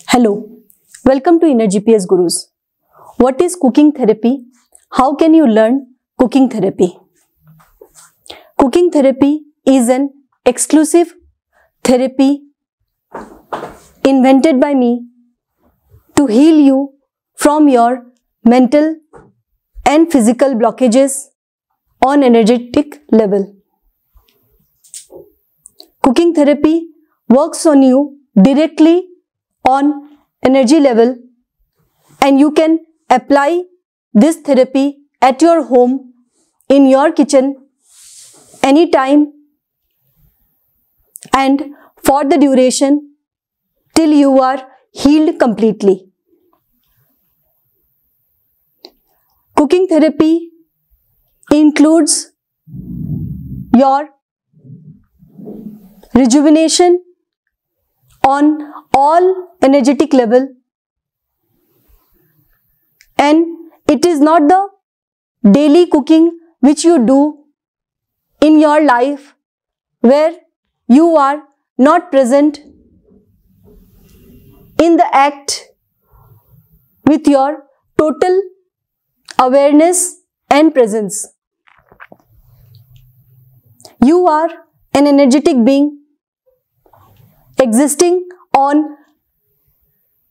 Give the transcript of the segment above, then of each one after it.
Hello, welcome to Inner GPS Gurus. What is cooking therapy? How can you learn cooking therapy? Cooking therapy is an exclusive therapy invented by me to heal you from your mental and physical blockages on energetic level. Cooking therapy works on you directly on energy level, and you can apply this therapy at your home, in your kitchen, anytime and for the duration till you are healed completely. Cooking therapy includes your rejuvenation on all energetic level, and it is not the daily cooking which you do in your life where you are not present in the act with your total awareness and presence. You are an energetic being existing on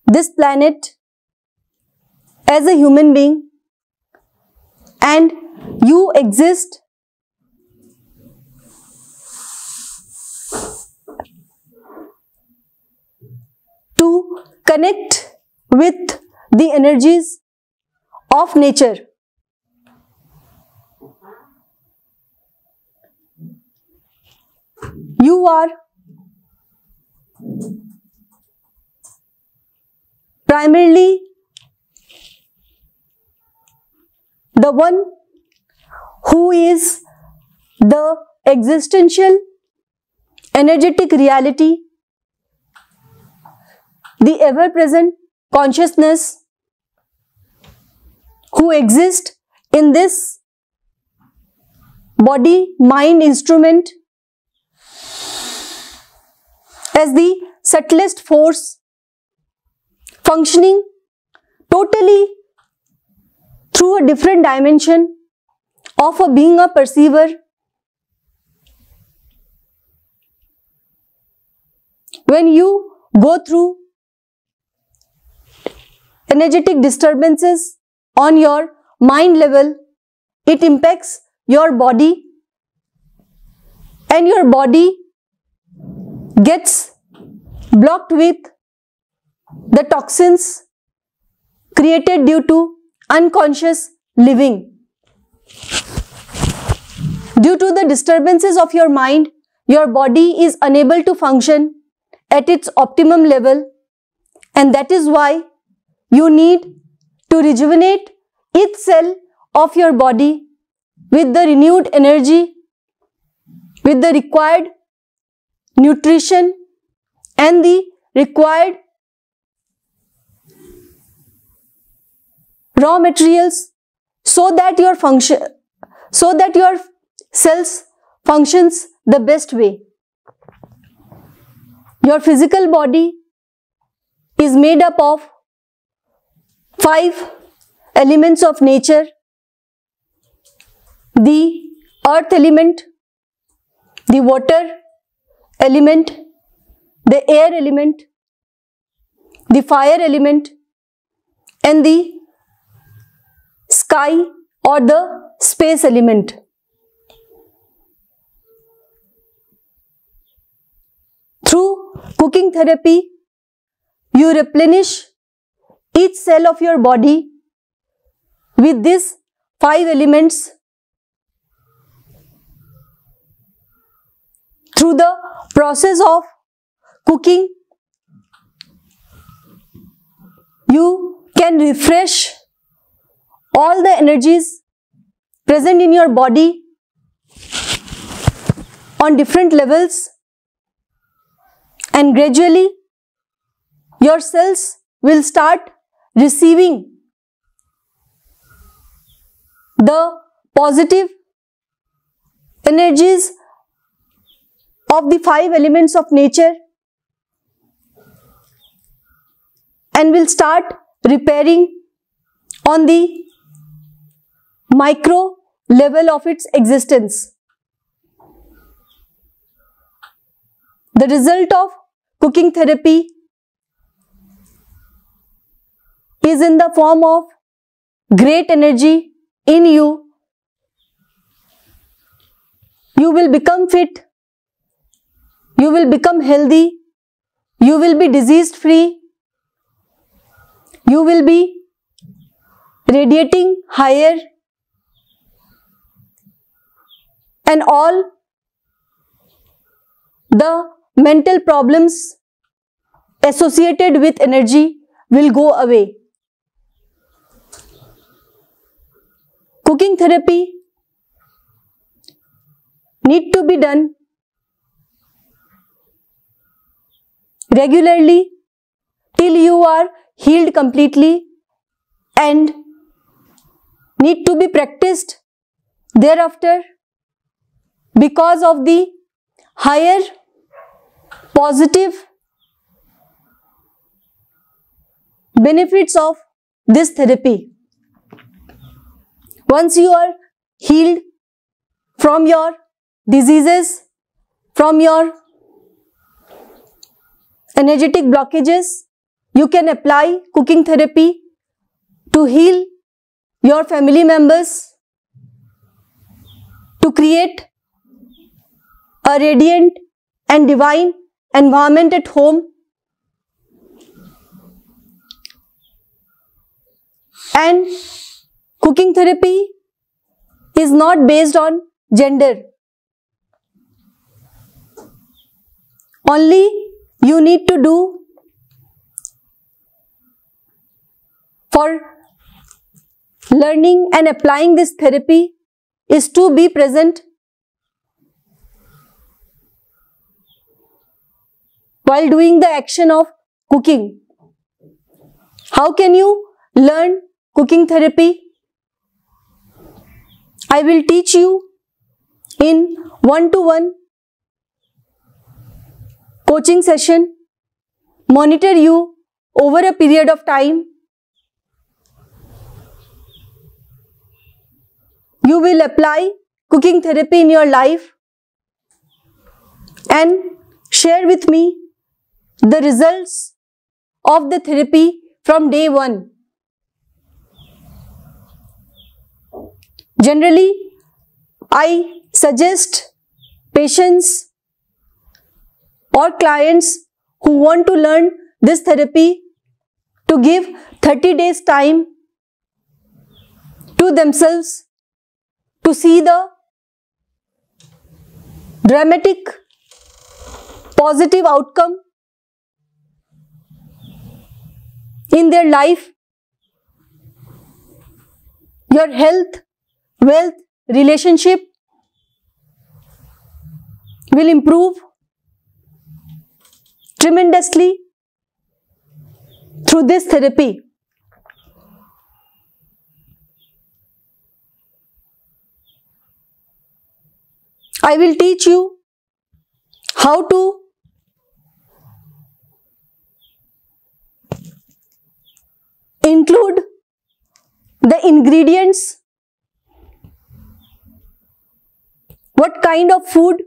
this planet as a human being, and you exist to connect with the energies of nature. You are primarily the one who is the existential energetic reality, the ever-present consciousness who exists in this body-mind instrument as the subtlest force functioning totally through a different dimension of being a perceiver. When you go through energetic disturbances on your mind level, it impacts your body, and your body gets blocked with the toxins created due to unconscious living. Due to the disturbances of your mind, your body is unable to function at its optimum level, and that is why you need to rejuvenate each cell of your body with the renewed energy, with the required nutrition and the required raw materials, so that your cells functions the best way. Your physical body is made up of 5 elements of nature: the earth element, the water element, the air element, the fire element, and the sky or the space element. Through cooking therapy, you replenish each cell of your body with these 5 elements. Through the process of cooking, you can refresh all the energies present in your body on different levels, and gradually your cells will start receiving the positive energies of the 5 elements of nature, and will start repairing on the micro level of its existence. The result of cooking therapy is in the form of great energy in you. You will become fit, you will become healthy, you will be disease free, you will be radiating higher, and all the mental problems associated with energy will go away. Cooking therapy need to be done regularly till you are healed completely, and need to be practiced thereafter because of the higher positive benefits of this therapy. Once you are healed from your diseases, from your energetic blockages, you can apply cooking therapy to heal your family members, to create a radiant and divine environment at home, and cooking therapy is not based on gender. Only you need to do for learning and applying this therapy is to be present while doing the action of cooking. How can you learn cooking therapy? I will teach you in one-to-one coaching session, monitor you over a period of time. You will apply cooking therapy in your life and share with me the results of the therapy from day one. Generally, I suggest patients or clients who want to learn this therapy to give 30 days time to themselves to see the dramatic positive outcome in their life. Your health, wealth, relationship will improve tremendously through this therapy. I will teach you how to include the ingredients, what kind of food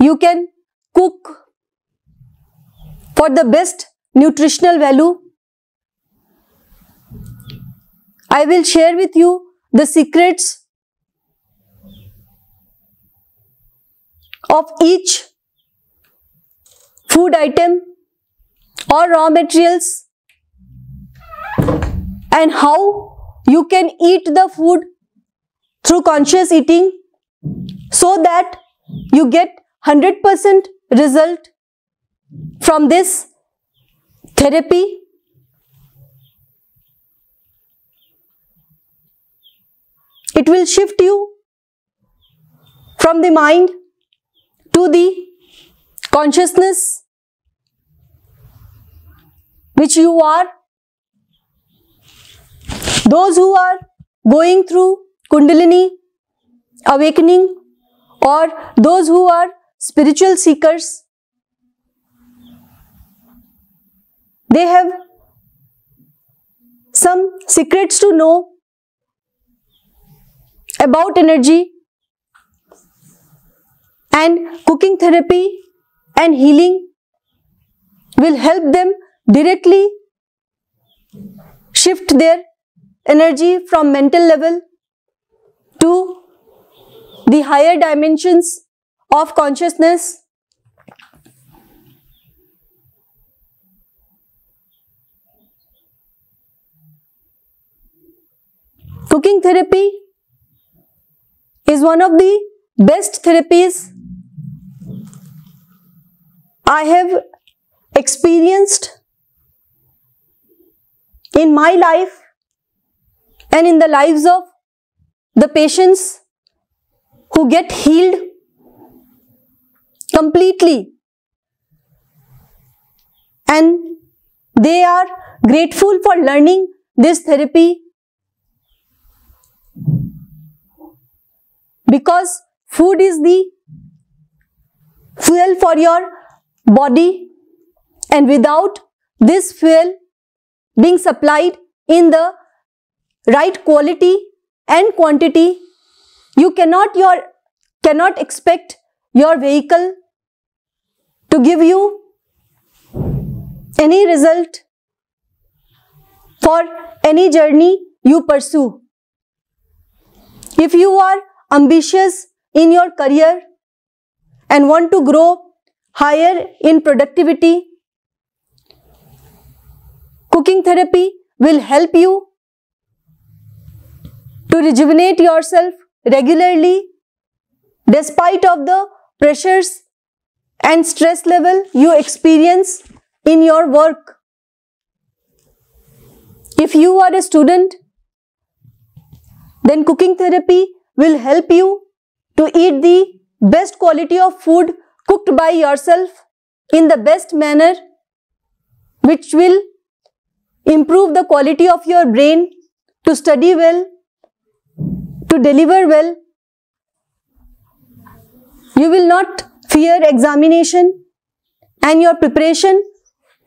you can cook for the best nutritional value. I will share with you the secrets of each food item or raw materials, and how you can eat the food through conscious eating so that you get 100% result from this therapy. It will shift you from the mind to the consciousness which you are. Those who are going through Kundalini awakening, or those who are spiritual seekers, they have some secrets to know about energy, and cooking therapy and healing will help them directly shift their energy from mental level to the higher dimensions of consciousness. Cooking therapy is one of the best therapies I have experienced in my life and in the lives of the patients who get healed completely, and they are grateful for learning this therapy, because food is the fuel for your body, and without this fuel being supplied in the right quality and quantity, you cannot expect your vehicle to give you any result for any journey you pursue. If you are ambitious in your career and want to grow higher in productivity, cooking therapy will help you to rejuvenate yourself regularly despite of the pressures and stress level you experience in your work. If you are a student, then cooking therapy will help you to eat the best quality of food cooked by yourself in the best manner, which will improve the quality of your brain to study well, to deliver well. You will not fear examination, and your preparation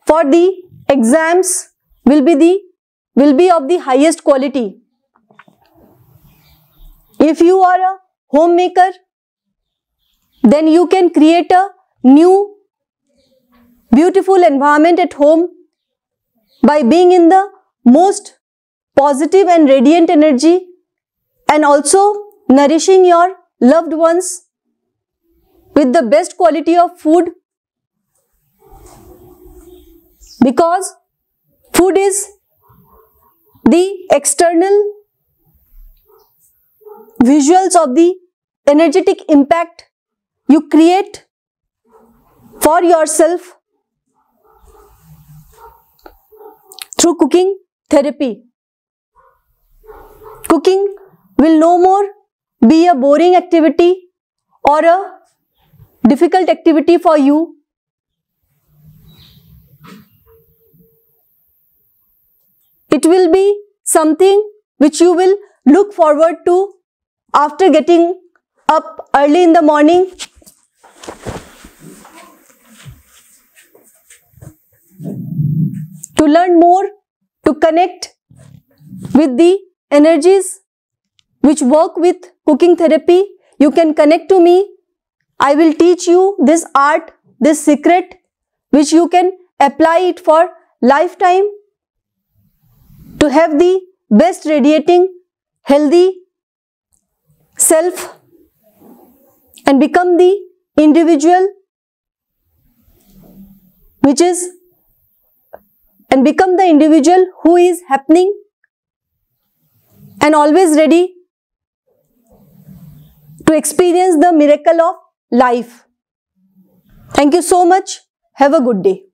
for the exams will be of the highest quality. If you are a homemaker, then you can create a new beautiful environment at home by being in the most positive and radiant energy, and also nourishing your loved ones with the best quality of food, because food is the external visuals of the energetic impact you create for yourself through cooking therapy. Cooking will no more be a boring activity or a difficult activity for you. It will be something which you will look forward to after getting up early in the morning. To learn more, to connect with the energies which work with cooking therapy, you can connect to me. I will teach you this art, this secret, which you can apply it for lifetime to have the best radiating, healthy self and become the individual who is happening and always ready to experience the miracle of life. Thank you so much. Have a good day.